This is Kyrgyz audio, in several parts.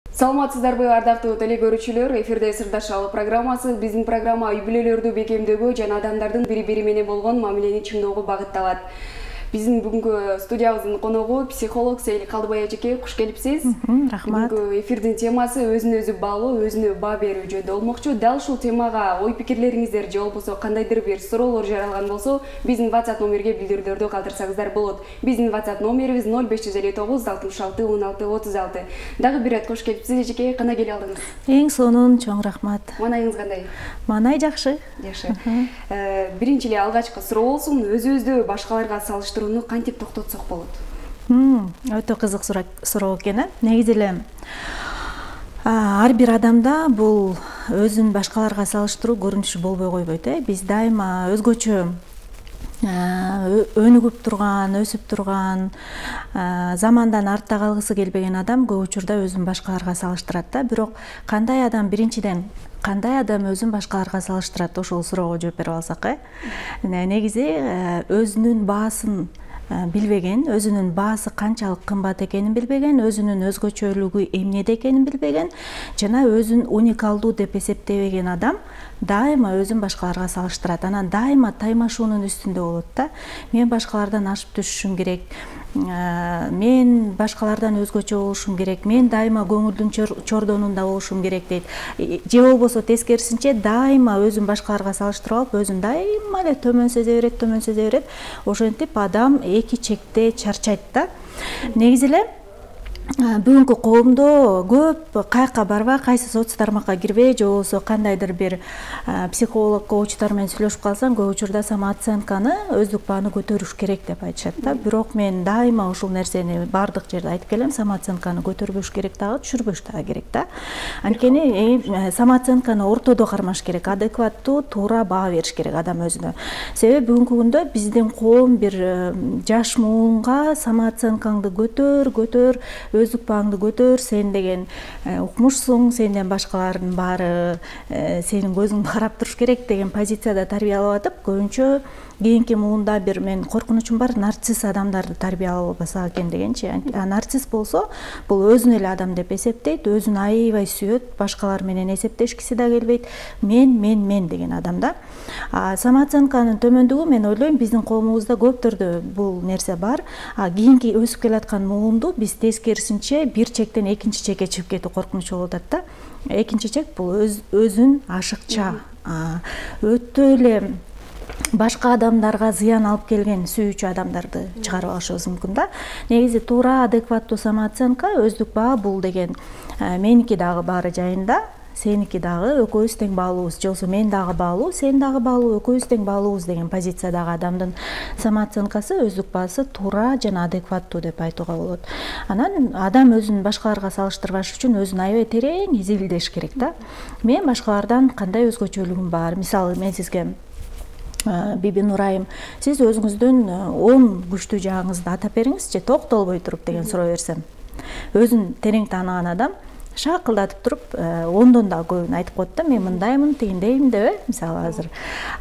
Саламатсыздарбы, ардактуу теле көрүүчүлөр, эфирде сырдашалы программасы. Биздин программа үй бүлөлөрдү бекемдөөгө жана адамдардын бири-бири менен болгон мамилени чыңоого багытталат. Биздин бүгүнкү студиябыздын коногу психолог Сейил Калдыбай эжеке, куш келипсиз. Рахмат. Бүгүнкү эфирдин темасы өзүн-өзү баалоо, өзүнө баа берүү жөнүндө болмокчу. Дал ушул темага ой пикирлериңиздер же болбосо кандайдыр бир суроолор жаралган болсо, биздин WhatsApp номерге билдирүүлөрдү калтырсаңыздар болот. Биздин WhatsApp номерибиз 0559 66 16 36. Дагы бир рет кош келипсиз эжеке, кандай келе алдыңыз? Эң сонун чоң рахмат. Манайыңыз кандай? Маанай жакшы. Жакшы. Биринчи эле алгачкы суроо болсун, өзүбүздү башкаларга салыштырууну кантип токтотсок болот? Өтө кызык суроо экен. Негизи эле ар бир адамда бул өзүн башкаларга салыштыруу көрүнүшү болбой койбойт. Биз дайыма өзгөчө өнүгүп турган, өсүп турган, замандан артта калгысы келбеген адам көп учурда өзүн башкаларга салыштырат да. Бирок кандай адам биринчиден кандай адам өзүн башкаларга салыштырат, ошол суроого жооп берип алсак, негизи өзүнүн баасын билбеген, өзүнүн баасы канчалык кымбат экенин билбеген, өзүнүн өзгөчөлүгү эмнеде экенин билбеген жана өзүн уникалдуу деп эсептебеген адам дайыма өзүн башкаларга салыштырат. Анан дайыма таймашуунун үстүндө болот да. Мен башкалардан ашып түшүшүм керек, мен башкалардан өзгөчө болушум керек, мен дайыма көңүлдүн чордонунда болушум керек дейт. Же болбосо тескерисинче дайыма өзүн башкаларга салыштырып алып, өзүн дайыма эле төмөн сезе берет. Ошентип адам эки чекте чарчайт да. Негизи эле бүгүнкү коомдо көп каяка барбай, кайсы соц тармакка кирбей, же болбосо кандайдыр бир психолог, коучтар менен сүйлөшүп калсаң, көп учурда самооценканы, өздүк бааны көтөрүш керек деп айтышат да. Бирок мен дайыма ушул нерсени бардык жерде айтып келем, самооценканы көтөрбөш керек дагы, түшүрбөш дагы керек да. Анткени самооценканы ортодо кармаш керек, адекваттуу, туура баа бериш керек адам өзүнө. Себеби бүгүнкү күндө биздин коом бир жаш муунга самооценкаңды көтөр, өздүк бааңды көтөр, сен деген укмушсуң, сенден башкалардын баары сенин көзүңдү карап туруш керек деген позицияда тарбиялап атып, көбүнчө кийинки муунда бир мен коркунучум бар, нарцисс адамдарды тарбиялап албаса экен дегенчи. Нарцисс болсо, бул өзүн эле адам деп эсептейт, өзүн аябай сүйөт, башкалар менен эсептешкиси да келбейт. Мен деген адам да. Самооценканын төмөндүгү, мен ойлойм, биздин коомубузда көптөрдө бул нерсе бар. Кийинки өсүп келаткан муунду биз тескерисинче бир чектен экинчи чекке чыгып кетүү коркунучу болуп атат да. Экинчи чек бул өзүн ашыкча, өтө эле башка адамдарга зыян алып келген сүйүүчү адамдарды чыгарып алышыбыз мүмкүн да. Негизи туура, адекваттуу самооценка, өздүк баа бул деген меники дагы баары жайында, сеники дагы, экөөбүз тең баалуубуз, же болбосо мен дагы баалуу, сен дагы баалуу, экөөбүз тең баалуубуз деген позициядагы адамдын самооценкасы, өздүк баасы туура жана адекваттуу деп айтууга болот. Анан адам өзүн башкаларга салыштырбаш үчүн өзүн аябай терең изилдеш керек да. Мен башкалардан кандай өзгөчөлүгүм бар? Мисалы, мен сизге Биби Нурайым, сиз өзүңүздүн 10 күчтүү жагыңызды атап бериңизчи, токтолбой туруп деген суроо берсем. Өзүн терең тааныган адам шакылдатып туруп, 10дон да көбүн айтып коет да, мен мындаймын, тигиндеймин деп, мисалы азыр.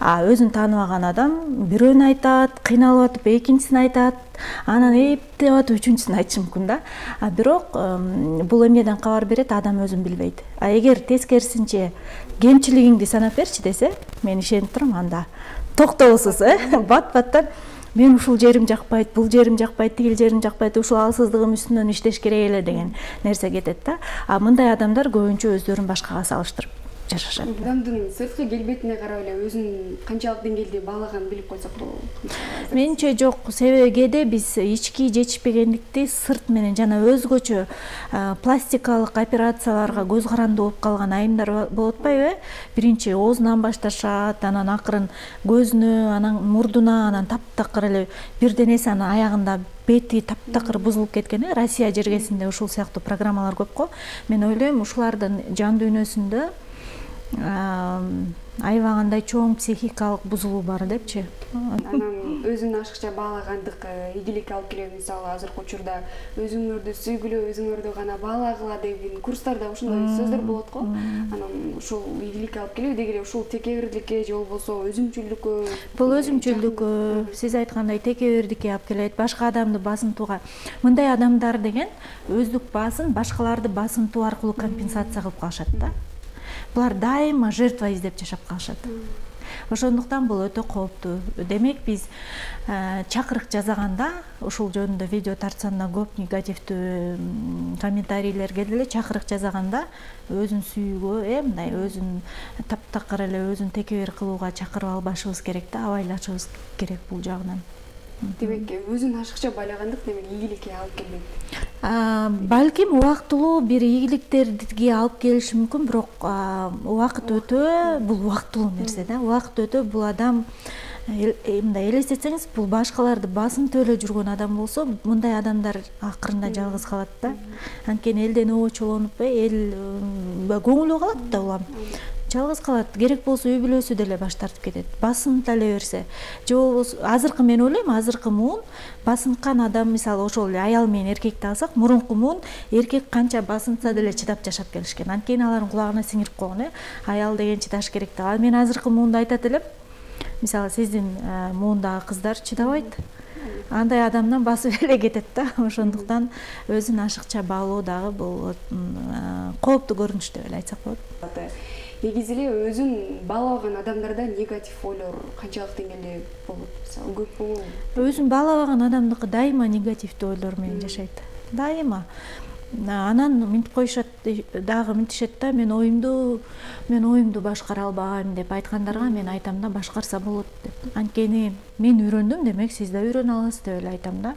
Өзүн тааныбаган адам бирөөнү айтат, кыйналып атып экинчисин айтат, анан эптеп атып үчүнчүсүн айтышы мүмкүн да. Бирок бул эмнеден кабар берет, адам өзүн билбейт. Эгер тескерисинче кемчилигиңди санап берчи десе, мен ишенип турам, анда токтоосуз, бат-баттан мен ушул жерим жакпайт, бул жерим жакпайт, тигил жерим жакпайт, ушул алсыздыгым үстүнөн иштеш керек эле деген нерсе кетет да. Мындай адамдар көбүнчө өздөрүн башкага салыштырып жашашат. Адамдын сырткы келбетине карап эле өзүн канчалык деңгээлде баалаганын билип койсок болот. Менче жок, себеби кээде биз ички жетишпегендикти сырт менен жана өзгөчө пластикалык операцияларга көз каранды болуп калган айымдар болуп атпайбы? Биринчи оозунан башташат, анан акырын көзүнө, анан мурдуна, анан таптакыр эле бир денеси, анан аягында бети таптакыр бузулуп кеткен. Россия жергесинде ушул сыяктуу программалар көп го. Мен ойлойм, ушулардын жан дүйнөсүндө аябагандай чоң психикалык бузулуу бар депчи. Анан өзүн ашыкча баалагандык ийгиликке алып келеби? Мисалы азыркы учурда өзүңөрдү сүйгүлө, өзүңөрдү гана баалагыла деген курстарда ушундай сөздөр болот го. Анан ушул ийгиликке алып келеби, деги эле ушул текебердикке же болбосо өзүмчүлдүккө? Бул өзүмчүлдүккө, сиз айткандай текебердикке алып келет, башка адамды басынтууга. Мындай адамдар деген өздүк баасын башкаларды басынтуу аркылуу компенсация кылып калышат да. Булар дайыма жертва издеп жашап калышат. Ошондуктан бул өтө кооптуу. Демек биз чакырык жасаганда, ушул жөнүндө видео тартсам да көп негативдүү комментарийлер келди эле. Чакырык жасаганда өзүн сүйүүгө, мындай өзүн таптакыр эле өзүн текебер кылууга чакырып албашыбыз керек да, абайлашыбыз керек бул жагынан. Демек, өзүн ашыкча байлагандык демек ийгиликке алып келбейт. Балким убактылуу бир ийгиликтерге алып келиши мүмкүн, бирок убакыт өтө, бул убактылуу нерсе да. Убакыт өтө бул адам мындай элестетсеңиз, бул башкаларды басынтып эле жүргөн адам болсо, мындай адамдар акырында жалгыз калат да. Анткени элден обочолонуп, эл көңүлү калат да улам. Жалгыз калат, керек болсо үй бүлөсү деле баш тартып кетет. Басынта эле берсе. Же болбосо азыркы мен ойлойм, азыркы муун басынткан адам, мисалы ошол эле аял менен эркекти алсак, мурунку муун эркек канча басынтса деле чыдап жашап келишкен. Анткени алардын кулагына сиңирип койгон, аял деген чыдаш керек деп. Ал мен азыркы муунду айтат элем. Мисалы сиздин муундагы кыздар чыдабайт. Андай адамдан басып эле кетет да. Ошондуктан өзүн ашыкча баалоо дагы бул кооптуу көрүнүш деп эле айтсак болот. Негизи эле өзүн баалабаган адамдарда негатив ойлор канчалык деңгээлде болот? Мисалы көп болобу? Өзүн баалабаган адамдыкы дайыма негативдүү ойлор менен жашайт. Дайыма. Анан минтип коюшат дагы, минтишет да, мен оюмду башкара албайм деп айткандарга мен айтам да, башкарса болот деп. Анткени мен үйрөндүм, демек сиз да үйрөнө аласыз деп эле айтам да.